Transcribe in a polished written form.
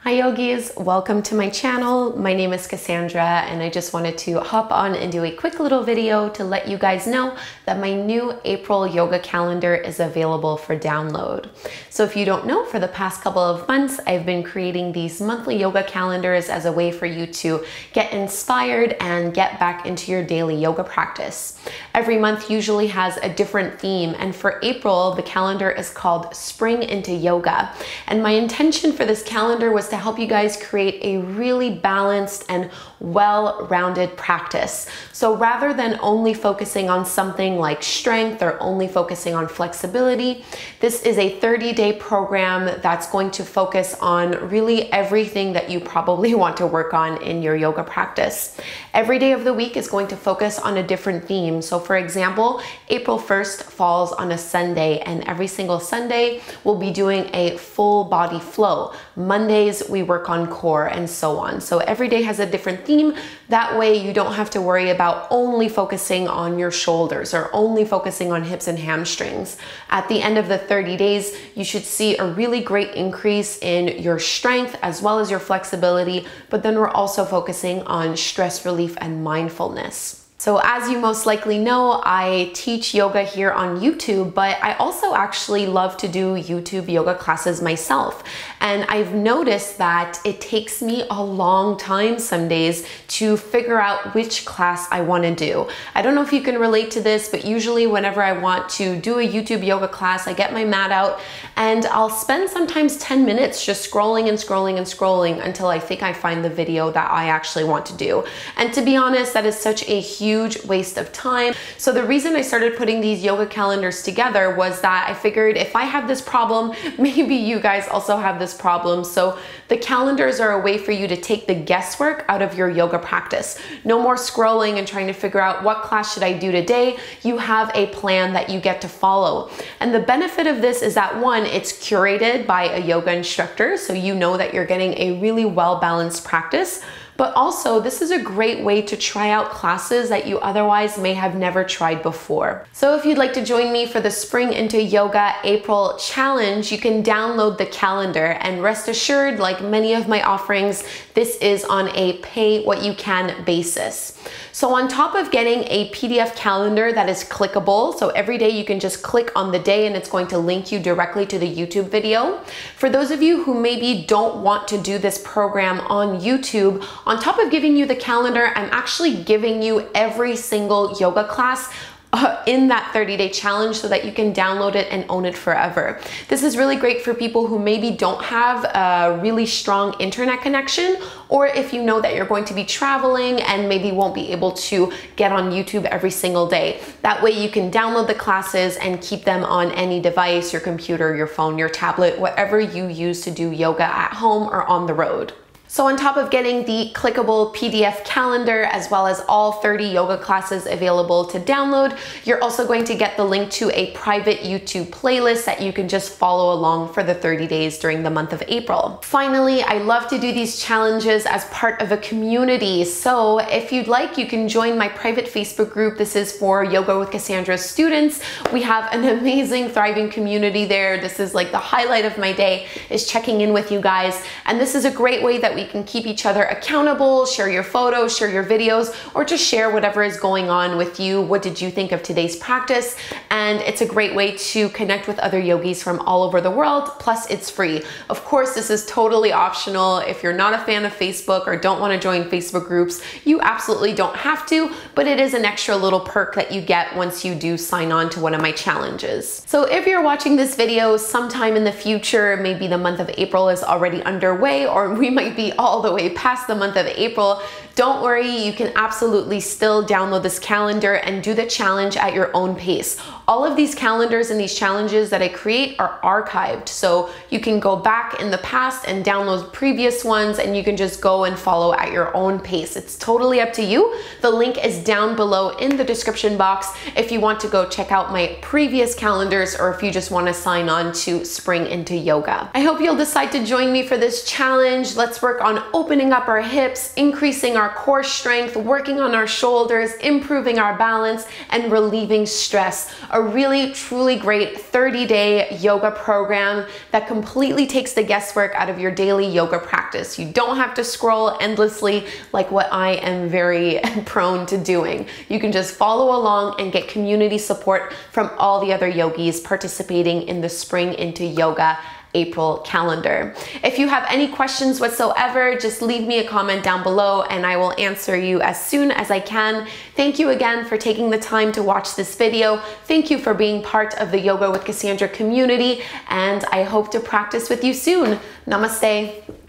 Hi yogis, welcome to my channel. My name is Cassandra and I just wanted to hop on and do a quick little video to let you guys know that my new April yoga calendar is available for download. So if you don't know, for the past couple of months, I've been creating these monthly yoga calendars as a way for you to get inspired and get back into your daily yoga practice. Every month usually has a different theme, and for April, the calendar is called Spring into Yoga. And my intention for this calendar was to help you guys create a really balanced and well-rounded practice. So rather than only focusing on something like strength or only focusing on flexibility, this is a 30-day program that's going to focus on really everything that you probably want to work on in your yoga practice. Every day of the week is going to focus on a different theme. So for example, April 1st falls on a Sunday, and every single Sunday we'll be doing a full body flow. Mondays we work on core, and so on. So every day has a different theme. That way you don't have to worry about only focusing on your shoulders or only focusing on hips and hamstrings. At the end of the 30 days, you should see a really great increase in your strength as well as your flexibility, but then we're also focusing on stress relief and mindfulness. So as you most likely know, I teach yoga here on YouTube, but I also actually love to do YouTube yoga classes myself. And I've noticed that it takes me a long time some days to figure out which class I want to do. I don't know if you can relate to this, but usually whenever I want to do a YouTube yoga class, I get my mat out and I'll spend sometimes 10 minutes just scrolling and scrolling and scrolling until I think I find the video that I actually want to do. And to be honest, that is such a huge waste of time. So the reason I started putting these yoga calendars together was that I figured if I have this problem, maybe you guys also have this problem. So the calendars are a way for you to take the guesswork out of your yoga practice. No more scrolling and trying to figure out what class should I do today. You have a plan that you get to follow. And the benefit of this is that, one, it's curated by a yoga instructor, so you know that you're getting a really well-balanced practice. But also, this is a great way to try out classes that you otherwise may have never tried before. So if you'd like to join me for the Spring into Yoga April challenge, you can download the calendar, and rest assured, like many of my offerings, this is on a pay what you can basis. So on top of getting a PDF calendar that is clickable, so every day you can just click on the day and it's going to link you directly to the YouTube video. For those of you who maybe don't want to do this program on YouTube, on top of giving you the calendar, I'm actually giving you every single yoga class in that 30-day challenge so that you can download it and own it forever. This is really great for people who maybe don't have a really strong internet connection, or if you know that you're going to be traveling and maybe won't be able to get on YouTube every single day. That way you can download the classes and keep them on any device, your computer, your phone, your tablet, whatever you use to do yoga at home or on the road. So on top of getting the clickable PDF calendar, as well as all 30 yoga classes available to download, you're also going to get the link to a private YouTube playlist that you can just follow along for the 30 days during the month of April. Finally, I love to do these challenges as part of a community. So if you'd like, you can join my private Facebook group. This is for Yoga with Cassandra students. We have an amazing, thriving community there. This is like the highlight of my day, is checking in with you guys. And this is a great way that we can keep each other accountable, share your photos, share your videos, or just share whatever is going on with you. What did you think of today's practice? And it's a great way to connect with other yogis from all over the world, plus it's free. Of course, this is totally optional. If you're not a fan of Facebook or don't want to join Facebook groups, you absolutely don't have to, but it is an extra little perk that you get once you do sign on to one of my challenges. So if you're watching this video sometime in the future, maybe the month of April is already underway, or we might be all the way past the month of April, don't worry, you can absolutely still download this calendar and do the challenge at your own pace. All of these calendars and these challenges that I create are archived, so you can go back in the past and download previous ones, and you can just go and follow at your own pace. It's totally up to you. The link is down below in the description box if you want to go check out my previous calendars, or if you just want to sign on to Spring into Yoga. I hope you'll decide to join me for this challenge. Let's work on opening up our hips, increasing our core strength, working on our shoulders, improving our balance, and relieving stress. A a really, truly great 30-day yoga program that completely takes the guesswork out of your daily yoga practice. You don't have to scroll endlessly like what I am very prone to doing. You can just follow along and get community support from all the other yogis participating in the Spring into Yoga April calendar. If you have any questions whatsoever, just leave me a comment down below and I will answer you as soon as I can. Thank you again for taking the time to watch this video. Thank you for being part of the Yoga with Kassandra community, and I hope to practice with you soon. Namaste.